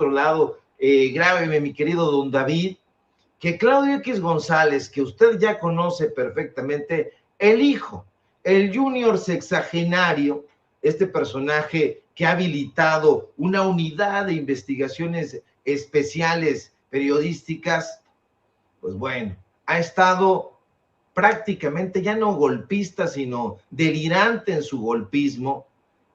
otro lado, grábeme, mi querido don David, que Claudio X González, que usted ya conoce perfectamente, el hijo, el junior sexagenario, este personaje que ha habilitado una unidad de investigaciones especiales periodísticas, pues bueno, ha estado prácticamente ya no golpista, sino delirante en su golpismo,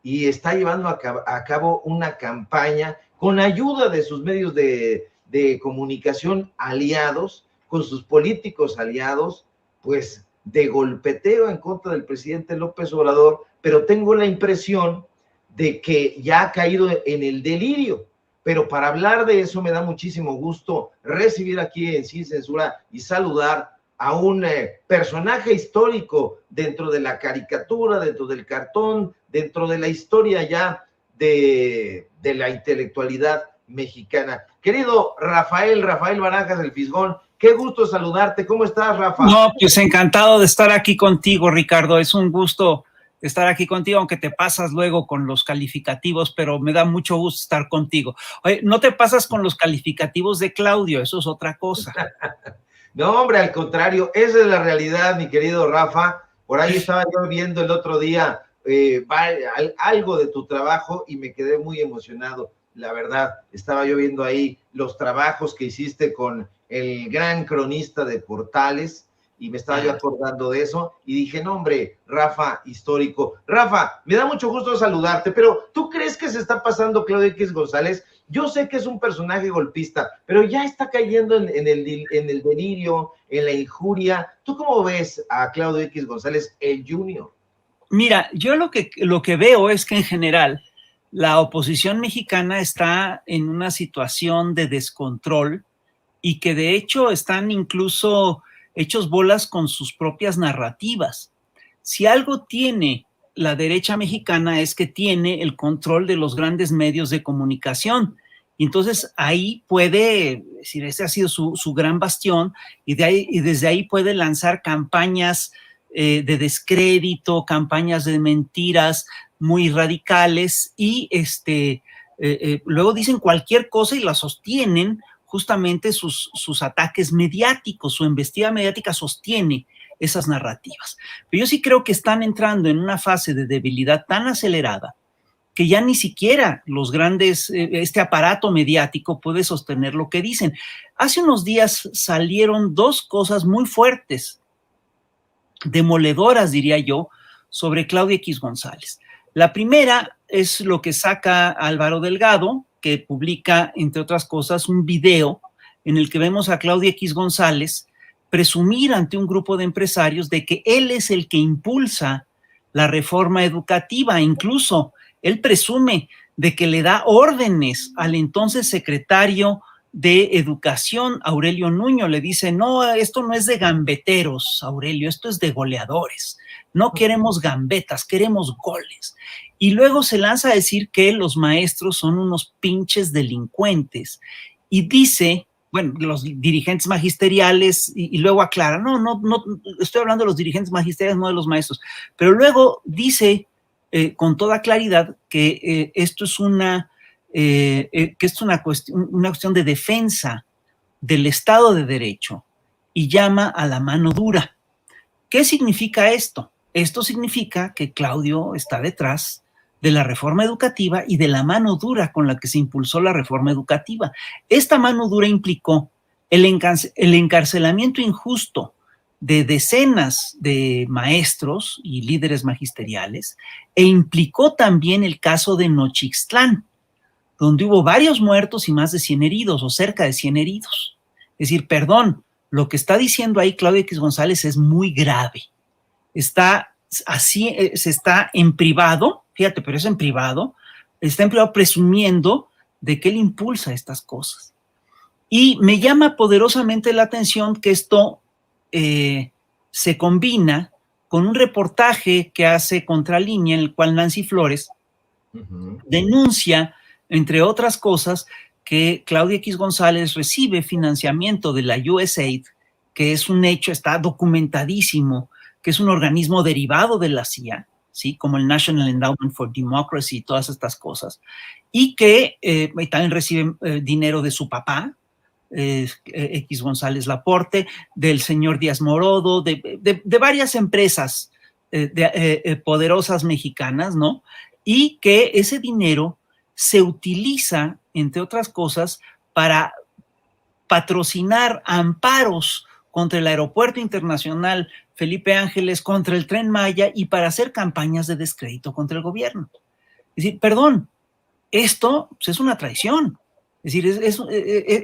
y está llevando a cabo una campaña con ayuda de sus medios de comunicación aliados, con sus políticos aliados, pues de golpeteo en contra del presidente López Obrador, pero tengo la impresión de que ya ha caído en el delirio. Pero para hablar de eso me da muchísimo gusto recibir aquí en Sin Censura y saludar a un personaje histórico dentro de la caricatura, dentro del cartón, dentro de la historia ya de la intelectualidad mexicana. Querido Rafael Barajas, el Fisgón, qué gusto saludarte. ¿Cómo estás, Rafa? No, pues encantado de estar aquí contigo, Ricardo. Es un gusto estar aquí contigo, aunque te pasas luego con los calificativos, pero me da mucho gusto estar contigo. Oye, no te pasas con los calificativos de Claudio, eso es otra cosa. No, hombre, al contrario, esa es la realidad, mi querido Rafa. Por ahí estaba yo viendo el otro día algo de tu trabajo y me quedé muy emocionado. La verdad, estaba yo viendo ahí los trabajos que hiciste con el gran cronista de Portales y me estaba yo acordando de eso y dije, no, hombre, Rafa, histórico. Rafa, me da mucho gusto saludarte, pero ¿tú crees que se está pasando Claudio X González? Yo sé que es un personaje golpista, pero ya está cayendo en el delirio, en la injuria. ¿Tú cómo ves a Claudio X González, el Junior? Mira, yo lo que veo es que en general la oposición mexicana está en una situación de descontrol y que de hecho están incluso hechos bolas con sus propias narrativas. Si algo tiene la derecha mexicana es que tiene el control de los grandes medios de comunicación. Y entonces ahí puede, es decir, ese ha sido su gran bastión, y desde ahí puede lanzar campañas de descrédito, campañas de mentiras muy radicales, y luego dicen cualquier cosa y la sostienen justamente sus ataques mediáticos, su embestida mediática sostiene esas narrativas. Pero yo sí creo que están entrando en una fase de debilidad tan acelerada que ya ni siquiera los grandes, este aparato mediático puede sostener lo que dicen. Hace unos días salieron dos cosas muy fuertes, demoledoras, diría yo, sobre Claudio X González. La primera es lo que saca Álvaro Delgado, que publica, entre otras cosas, un video en el que vemos a Claudio X González presumir ante un grupo de empresarios de que él es el que impulsa la reforma educativa. Incluso él presume de que le da órdenes al entonces secretario de Educación, Aurelio Nuño. Le dice, no, esto no es de gambeteros, Aurelio, esto es de goleadores. No queremos gambetas, queremos goles. Y luego se lanza a decir que los maestros son unos pinches delincuentes. Y dice, bueno, los dirigentes magisteriales, y luego aclara, no, estoy hablando de los dirigentes magisteriales, no de los maestros. Pero luego dice con toda claridad que esto es una cuestión de defensa del Estado de Derecho y llama a la mano dura. ¿Qué significa esto? Esto significa que Claudio está detrás de la reforma educativa y de la mano dura con la que se impulsó la reforma educativa. Esta mano dura implicó el encarcelamiento injusto de decenas de maestros y líderes magisteriales, e implicó también el caso de Nochixtlán, donde hubo varios muertos y más de 100 heridos, o cerca de 100 heridos. Es decir, perdón, lo que está diciendo ahí Claudio X González es muy grave. Está así, se está en privado, fíjate, pero es en privado, está en privado presumiendo de que él impulsa estas cosas. Y me llama poderosamente la atención que esto se combina con un reportaje que hace Contralínea, en el cual Nancy Flores denuncia, entre otras cosas, que Claudio X González recibe financiamiento de la USAID, que es un hecho, está documentadísimo, que es un organismo derivado de la CIA, ¿sí? Como el National Endowment for Democracy y todas estas cosas, y que también recibe dinero de su papá, X González Laporte, del señor Díaz Morodo, de varias empresas poderosas mexicanas, ¿no? Y que ese dinero se utiliza, entre otras cosas, para patrocinar amparos contra el Aeropuerto Internacional Felipe Ángeles, contra el Tren Maya y para hacer campañas de descrédito contra el gobierno. Es decir, perdón, esto pues, es una traición. Es decir,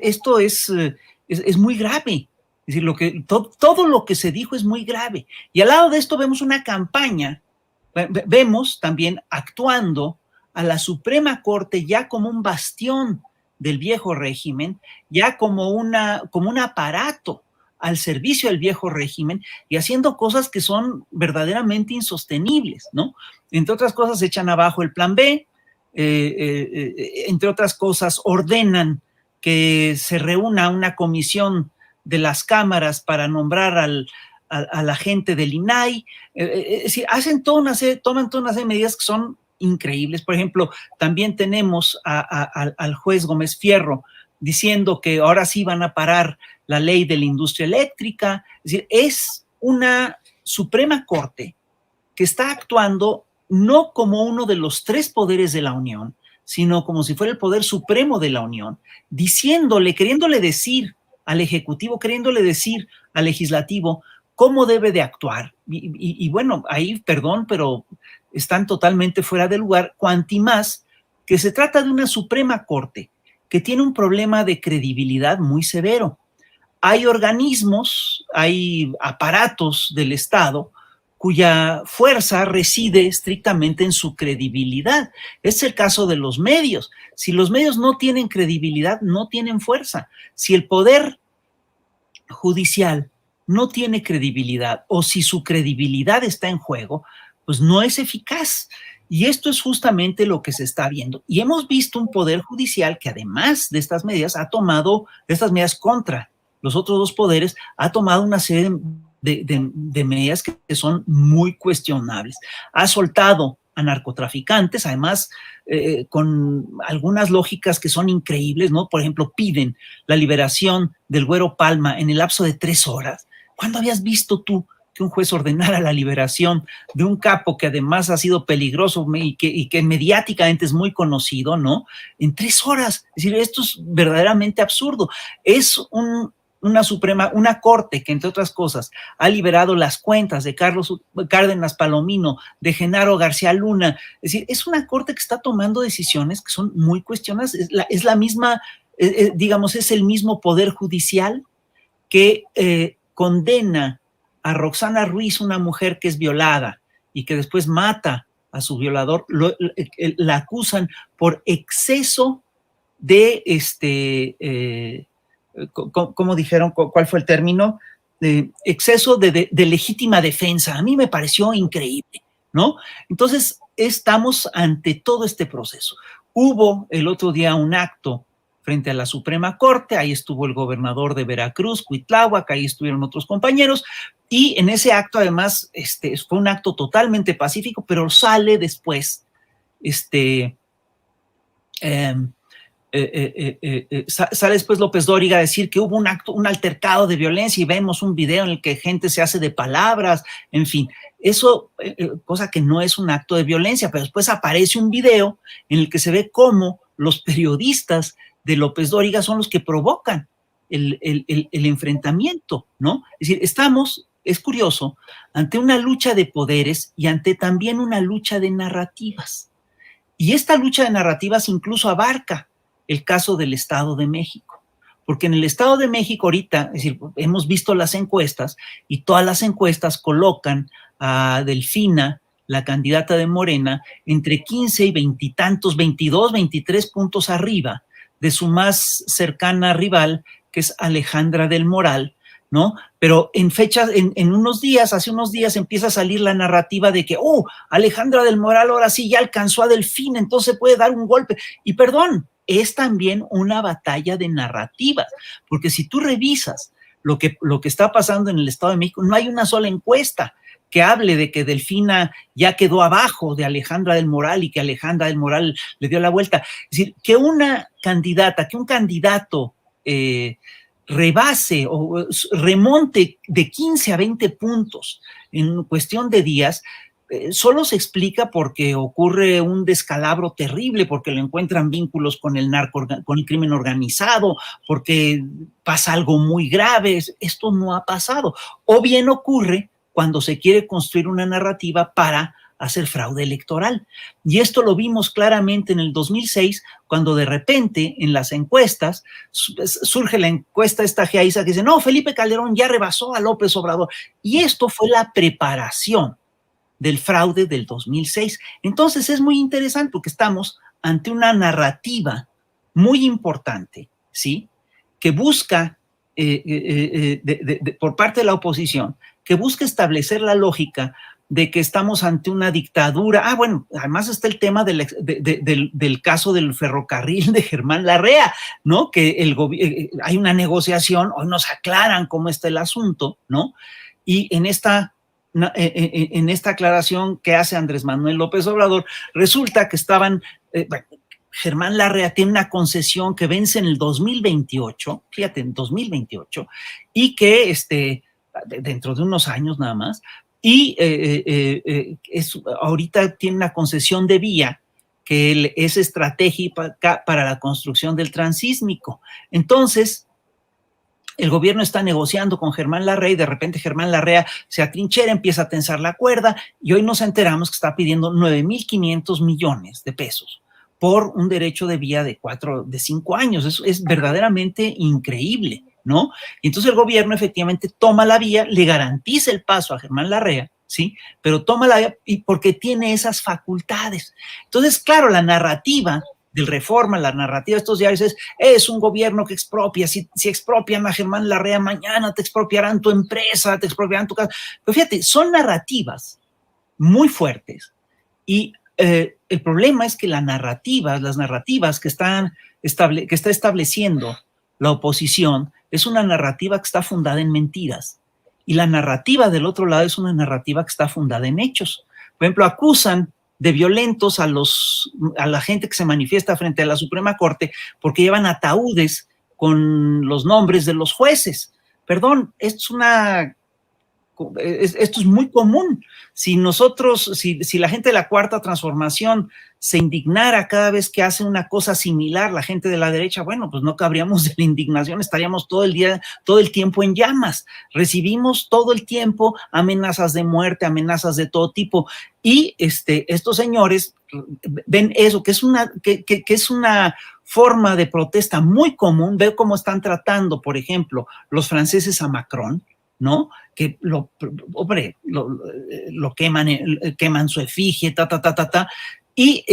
esto es muy grave. Es decir, todo lo que se dijo es muy grave. Y al lado de esto vemos una campaña, vemos también actuando a la Suprema Corte ya como un bastión del viejo régimen, ya como un aparato al servicio del viejo régimen y haciendo cosas que son verdaderamente insostenibles, ¿no? Entre otras cosas, echan abajo el Plan B, entre otras cosas, ordenan que se reúna una comisión de las cámaras para nombrar a la gente del INAI, es decir, toman toda una serie de medidas que son increíbles. Por ejemplo, también tenemos al juez Gómez Fierro diciendo que ahora sí van a parar la ley de la industria eléctrica. Es decir, es una Suprema Corte que está actuando no como uno de los tres poderes de la Unión, sino como si fuera el poder supremo de la Unión, queriéndole decir al Ejecutivo, queriéndole decir al Legislativo cómo debe de actuar. Y bueno, ahí, perdón, pero están totalmente fuera de lugar, cuanti más que se trata de una Suprema Corte que tiene un problema de credibilidad muy severo. Hay organismos, hay aparatos del Estado cuya fuerza reside estrictamente en su credibilidad. Es el caso de los medios. Si los medios no tienen credibilidad, no tienen fuerza. Si el poder judicial no tiene credibilidad o si su credibilidad está en juego, pues no es eficaz. Y esto es justamente lo que se está viendo. Y hemos visto un poder judicial que además de estas medidas de estas medidas contra los otros dos poderes, ha tomado una serie de medidas que son muy cuestionables. Ha soltado a narcotraficantes, además con algunas lógicas que son increíbles, ¿no? Por ejemplo, piden la liberación del Güero Palma en el lapso de 3 horas. ¿Cuándo habías visto tú que un juez ordenara la liberación de un capo que además ha sido peligroso y que mediáticamente es muy conocido, ¿no? En 3 horas. Es decir, esto es verdaderamente absurdo. Es una corte que, entre otras cosas, ha liberado las cuentas de Carlos Cárdenas Palomino, de Genaro García Luna. Es decir, es una corte que está tomando decisiones que son muy cuestionadas. Es la misma, digamos, es el mismo poder judicial que condena a Roxana Ruiz, una mujer que es violada y que después mata a su violador, la acusan por exceso de ¿cómo dijeron? ¿Cuál fue el término? Exceso de legítima defensa. A mí me pareció increíble, ¿no? Entonces, estamos ante todo este proceso. Hubo el otro día un acto frente a la Suprema Corte, ahí estuvo el gobernador de Veracruz, Cuitláhuac, ahí estuvieron otros compañeros, y en ese acto, además, fue un acto totalmente pacífico, pero sale después, sale después López Dóriga a decir que hubo un altercado de violencia y vemos un video en el que gente se hace de palabras, en fin, eso, cosa que no es un acto de violencia, pero después aparece un video en el que se ve cómo los periodistas de López Dóriga son los que provocan el enfrentamiento, ¿no? Es decir, es curioso, ante una lucha de poderes y ante también una lucha de narrativas. Y esta lucha de narrativas incluso abarca el caso del Estado de México, porque en el Estado de México ahorita, es decir, hemos visto las encuestas y todas las encuestas colocan a Delfina, la candidata de Morena, entre 15 y 20 y tantos, 22, 23 puntos arriba de su más cercana rival, que es Alejandra del Moral, ¿no? Pero en unos días, hace unos días empieza a salir la narrativa de que, Alejandra del Moral ahora sí ya alcanzó a Delfina, entonces puede dar un golpe. Y perdón, es también una batalla de narrativas, porque si tú revisas lo que está pasando en el Estado de México, no hay una sola encuesta que hable de que Delfina ya quedó abajo de Alejandra del Moral y que Alejandra del Moral le dio la vuelta. Es decir, que una candidata, que un candidato rebase o remonte de 15 a 20 puntos en cuestión de días, solo se explica porque ocurre un descalabro terrible, porque le encuentran vínculos con el con el crimen organizado, porque pasa algo muy grave. Esto no ha pasado. O bien ocurre cuando se quiere construir una narrativa para hacer fraude electoral. Y esto lo vimos claramente en el 2006, cuando de repente en las encuestas surge la encuesta esta GEAISA que dice, no, Felipe Calderón ya rebasó a López Obrador. Y esto fue la preparación del fraude del 2006. Entonces es muy interesante porque estamos ante una narrativa muy importante, ¿sí? Que busca, por parte de la oposición, que busca establecer la lógica de que estamos ante una dictadura. Bueno, además está el tema del caso del ferrocarril de Germán Larrea, ¿no? Que hay una negociación, hoy nos aclaran cómo está el asunto, ¿no? Y en esta aclaración que hace Andrés Manuel López Obrador, resulta que Germán Larrea tiene una concesión que vence en el 2028, fíjate, en 2028, y que dentro de unos años nada más, y ahorita tiene una concesión de vía que es estratégica para la construcción del transísmico. Entonces, el gobierno está negociando con Germán Larrea y de repente Germán Larrea se atrinchera, empieza a tensar la cuerda y hoy nos enteramos que está pidiendo 9,500 millones de pesos por un derecho de vía de 5 años. Eso es verdaderamente increíble, ¿no? Y entonces el gobierno efectivamente toma la vía, le garantiza el paso a Germán Larrea, ¿sí? Pero toma la vía porque tiene esas facultades. Entonces, claro, la narrativa del Reforma, la narrativa de estos diarios es un gobierno que expropia. Si expropian a Germán Larrea, mañana te expropiarán tu empresa, te expropiarán tu casa. Pero fíjate, son narrativas muy fuertes y el problema es que las narrativas que está estableciendo la oposición es una narrativa que está fundada en mentiras y la narrativa del otro lado es una narrativa que está fundada en hechos. Por ejemplo, acusan de violentos a la gente que se manifiesta frente a la Suprema Corte porque llevan ataúdes con los nombres de los jueces. Perdón, esto es muy común. Si la gente de la Cuarta Transformación se indignara cada vez que hace una cosa similar, la gente de la derecha, bueno, pues no cabríamos de la indignación, estaríamos todo el tiempo en llamas. Recibimos todo el tiempo amenazas de muerte, amenazas de todo tipo. Y estos señores ven eso, que es una forma de protesta muy común. Ve cómo están tratando, por ejemplo, los franceses a Macron, ¿no? Que lo queman su efigie, y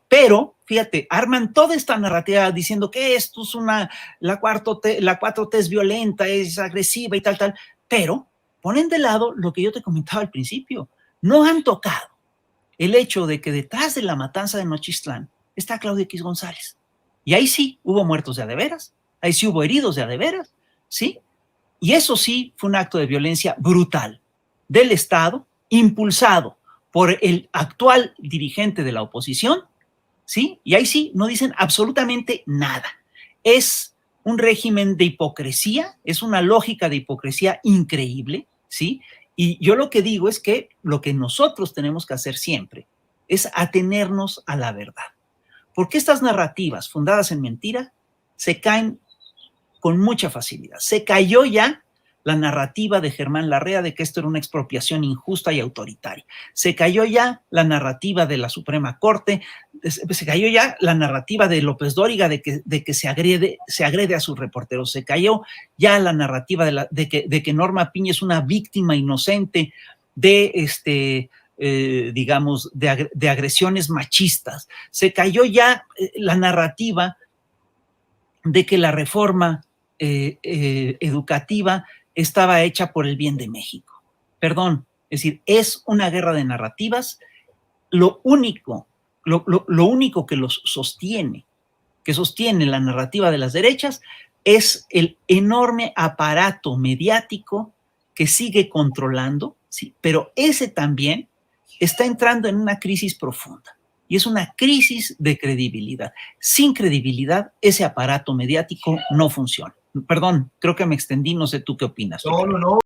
pero fíjate, arman toda esta narrativa diciendo que esto es la 4T es violenta, es agresiva y tal, pero ponen de lado lo que yo te comentaba al principio. No han tocado el hecho de que detrás de la matanza de Nochistlán está Claudio X González. Y ahí sí hubo muertos de a de veras, ahí sí hubo heridos de a de veras, ¿sí? Y eso sí fue un acto de violencia brutal del Estado, impulsado por el actual dirigente de la oposición, ¿sí? Y ahí sí no dicen absolutamente nada. Es un régimen de hipocresía, es una lógica de hipocresía increíble, ¿sí? Y yo lo que digo es que lo que nosotros tenemos que hacer siempre es atenernos a la verdad. Porque estas narrativas fundadas en mentira se caen con mucha facilidad. Se cayó ya la narrativa de Germán Larrea de que esto era una expropiación injusta y autoritaria. Se cayó ya la narrativa de la Suprema Corte, se cayó ya la narrativa de López Dóriga de que se agrede a sus reporteros. Se cayó ya la narrativa de que Norma Piña es una víctima inocente de digamos, de agresiones machistas. Se cayó ya la narrativa de que la reforma educativa estaba hecha por el bien de México. Perdón, es decir, es una guerra de narrativas. Lo único que los sostiene, que sostiene la narrativa de las derechas, es el enorme aparato mediático que sigue controlando Sí, pero ese también está entrando en una crisis profunda y es una crisis de credibilidad. Sin credibilidad, ese aparato mediático no funciona. Perdón, creo que me extendí, no sé tú qué opinas. No, no, no.